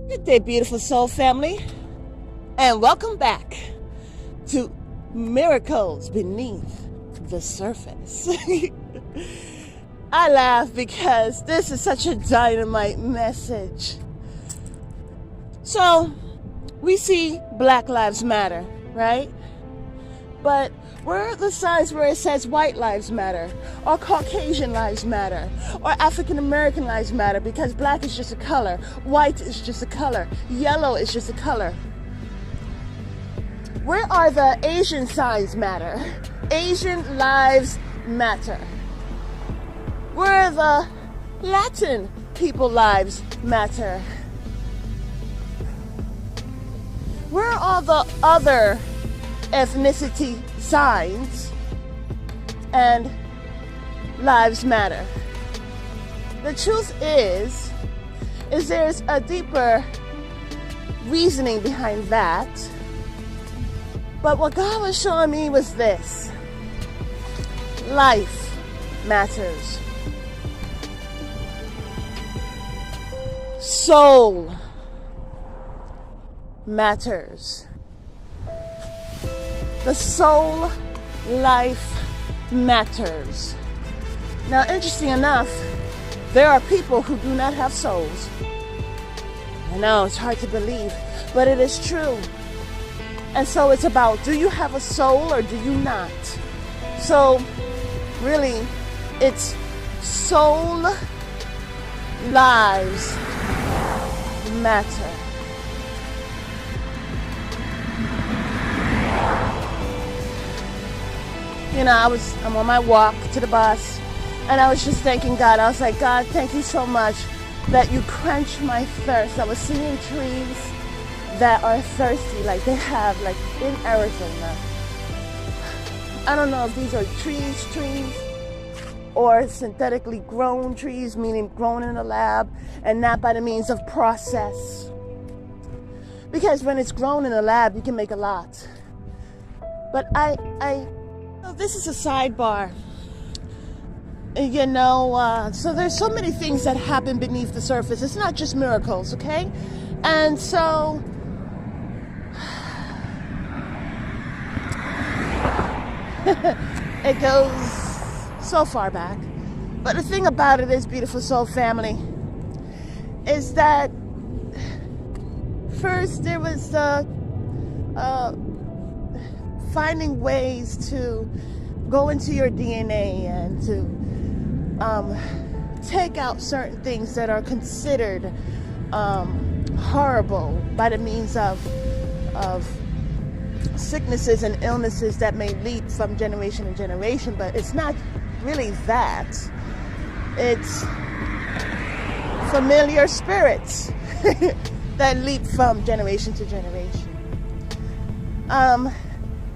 Good day, beautiful soul family, and welcome back to Miracles Beneath the Surface. I laugh because this is such a dynamite message. So, we see Black Lives Matter, right? But where are the signs where it says white lives matter, or Caucasian lives matter, or African American lives matter? Because black is just a color, white is just a color, yellow is just a color. Where are the Asian signs matter? Asian lives matter. Where are the Latin people lives matter? Where are all the other ethnicity signs and lives matter? The truth is there's a deeper reasoning behind that. But what God was showing me was this: life matters. Soul matters. The soul life matters. Now, interesting enough, there are people who do not have souls. I know, it's hard to believe, but it is true. And so it's about, do you have a soul or do you not? So, really, it's soul lives matter. You know, I'm on my walk to the bus, and I was just thanking God. I was like, God, thank you so much that you quench my thirst. I was seeing trees that are thirsty, like they have, like in Arizona. I don't know if these are trees, or synthetically grown trees, meaning grown in a lab, and not by the means of process. Because when it's grown in a lab, you can make a lot. But this is a sidebar. You know, so there's so many things that happen beneath the surface. It's not just miracles, okay? And so, it goes so far back. But the thing about it is, beautiful soul family, is that first there was finding ways to go into your DNA and to take out certain things that are considered horrible by the means of sicknesses and illnesses that may leap from generation to generation. But it's not really that. It's familiar spirits that leap from generation to generation.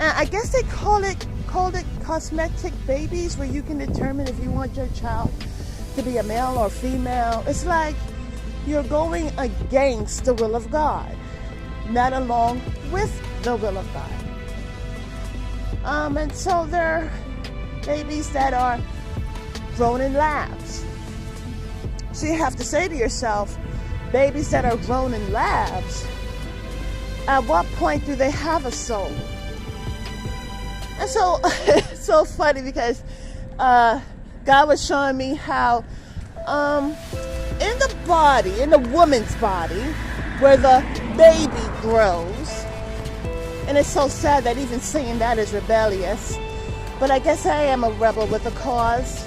And I guess they called it cosmetic babies, where you can determine if you want your child to be a male or female. It's like you're going against the will of God, not along with the will of God. And so there are babies that are grown in labs. So you have to say to yourself, babies that are grown in labs, at what point do they have a soul? And so it's so funny because God was showing me how in the body, in the woman's body, where the baby grows, and it's so sad that even saying that is rebellious, but I guess I am a rebel with a cause.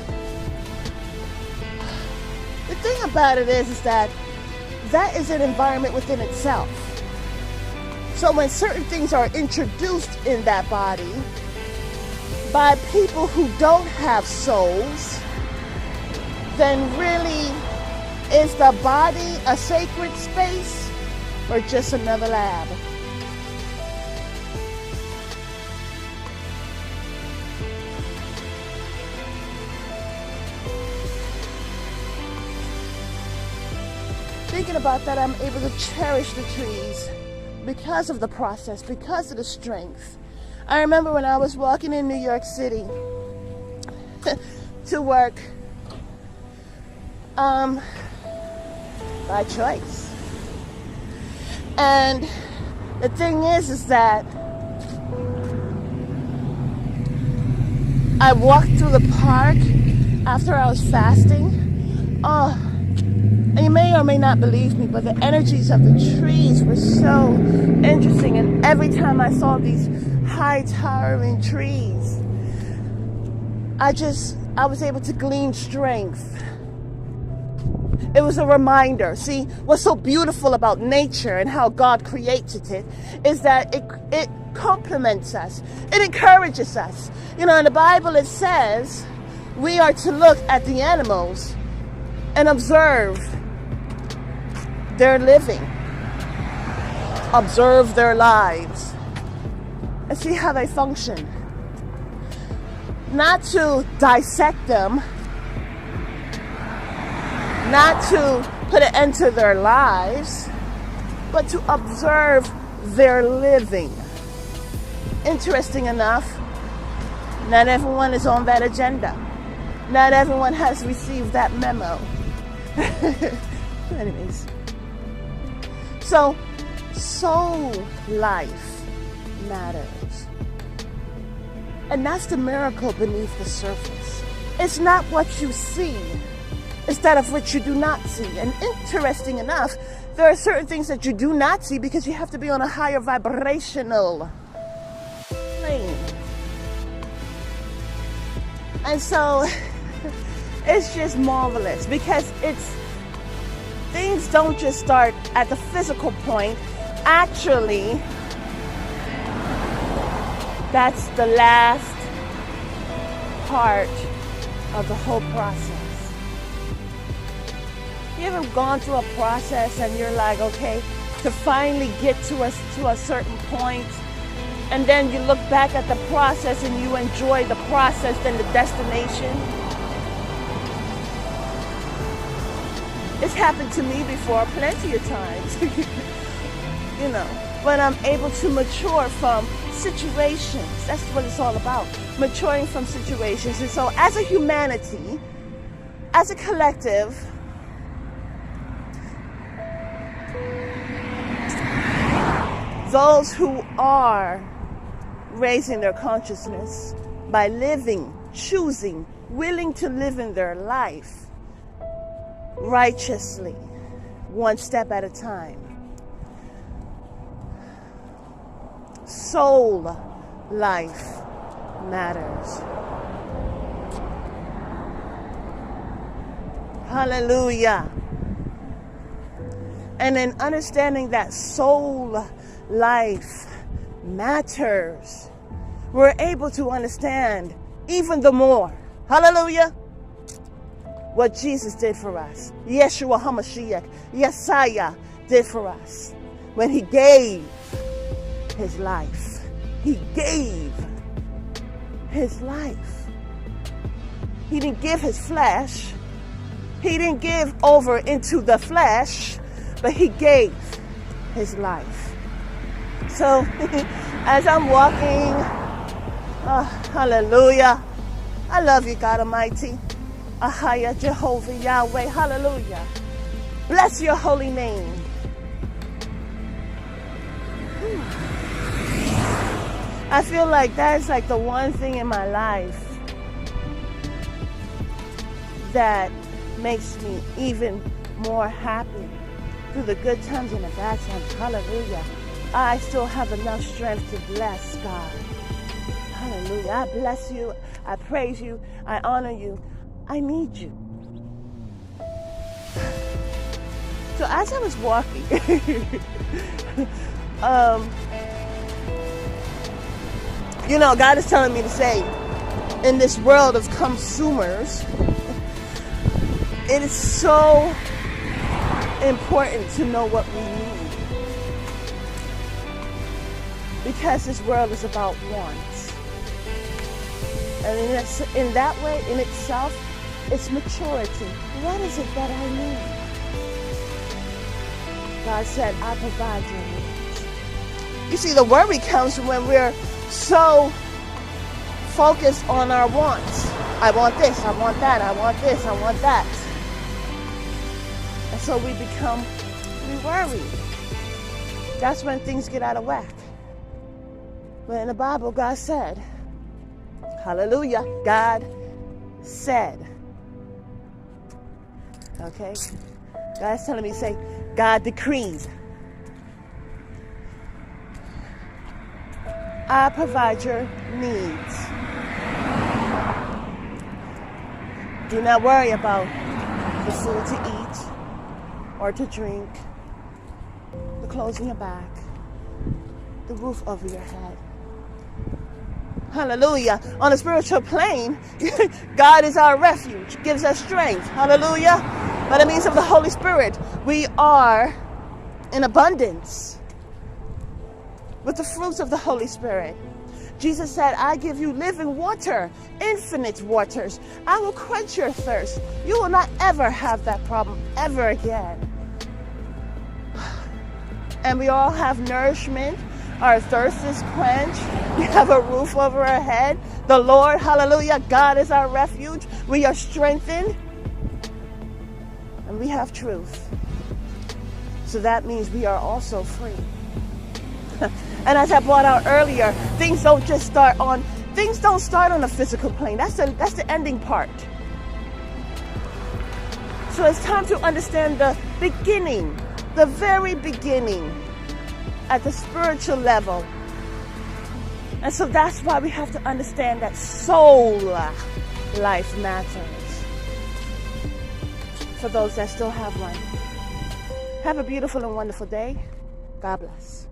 The thing about it is that is an environment within itself. So when certain things are introduced in that body by people who don't have souls, then really, is the body a sacred space or just another lab? Thinking about that, I'm able to cherish the trees because of the process, because of the strength. I remember when I was walking in New York City to work by choice. And the thing is that I walked through the park after I was fasting. Oh, and you may or may not believe me, but the energies of the trees were so interesting. And every time I saw these high towering trees, I was able to glean strength. It was a reminder. See, what's so beautiful about nature and how God created it is that it complements us. It encourages us. You know, in the Bible it says we are to look at the animals and observe their living, observe their lives, and see how they function. Not to dissect them, not to put an end to their lives, but to observe their living. Interesting enough, not everyone is on that agenda. Not everyone has received that memo. Anyways, so soul life matters. And that's the miracle beneath the surface. It's not what you see, it's that of which you do not see. And interesting enough, there are certain things that you do not see because you have to be on a higher vibrational plane. And so it's just marvelous because things don't just start at the physical point. Actually, that's the last part of the whole process. You ever gone through a process and you're like, okay, to finally get to a certain point, and then you look back at the process and you enjoy the process than the destination? It's happened to me before plenty of times. You know, when I'm able to mature from situations. That's what it's all about. Maturing from situations. And so as a humanity, as a collective, those who are raising their consciousness by living, choosing, willing to live in their life righteously, one step at a time. Soul life matters. Hallelujah. And in understanding that soul life matters, we're able to understand even the more, hallelujah, what Jesus did for us. Yeshua HaMashiach, Yesaya did for us when he gave his life. He gave his life. He didn't give his flesh. He didn't give over into the flesh, but he gave his life. So as I'm walking, hallelujah, I love you, God Almighty. Ahaya, Jehovah, Yahweh, hallelujah. Bless your holy name. I feel like that is like the one thing in my life that makes me even more happy through the good times and the bad times. Hallelujah. I still have enough strength to bless God. Hallelujah. I bless you. I praise you. I honor you. I need you. So as I was walking, you know, God is telling me to say, in this world of consumers, it is so important to know what we need. Because this world is about wants. And in that way, in itself, it's maturity. What is it that I need? God said, I provide your needs. You see, the worry comes when we're so focused on our wants. I want this, I want that, I want this, I want that. And so we worry. That's when things get out of whack. But in the Bible, God said, hallelujah, God said. Okay? God's telling me to say, God decrees. I provide your needs. Do not worry about the food to eat or to drink, the clothes in your back, the roof over your head. Hallelujah. On a spiritual plane, God is our refuge, gives us strength. Hallelujah. By the means of the Holy Spirit, we are in abundance with the fruits of the Holy Spirit. Jesus said, I give you living water, infinite waters. I will quench your thirst. You will not ever have that problem ever again. And we all have nourishment. Our thirst is quenched. We have a roof over our head. The Lord, hallelujah, God is our refuge. We are strengthened. And we have truth. So that means we are also free. And as I brought out earlier, things don't start on a physical plane. That's the ending part. So it's time to understand the beginning, the very beginning at the spiritual level. And so that's why we have to understand that soul life matters for those that still have one. Have a beautiful and wonderful day. God bless.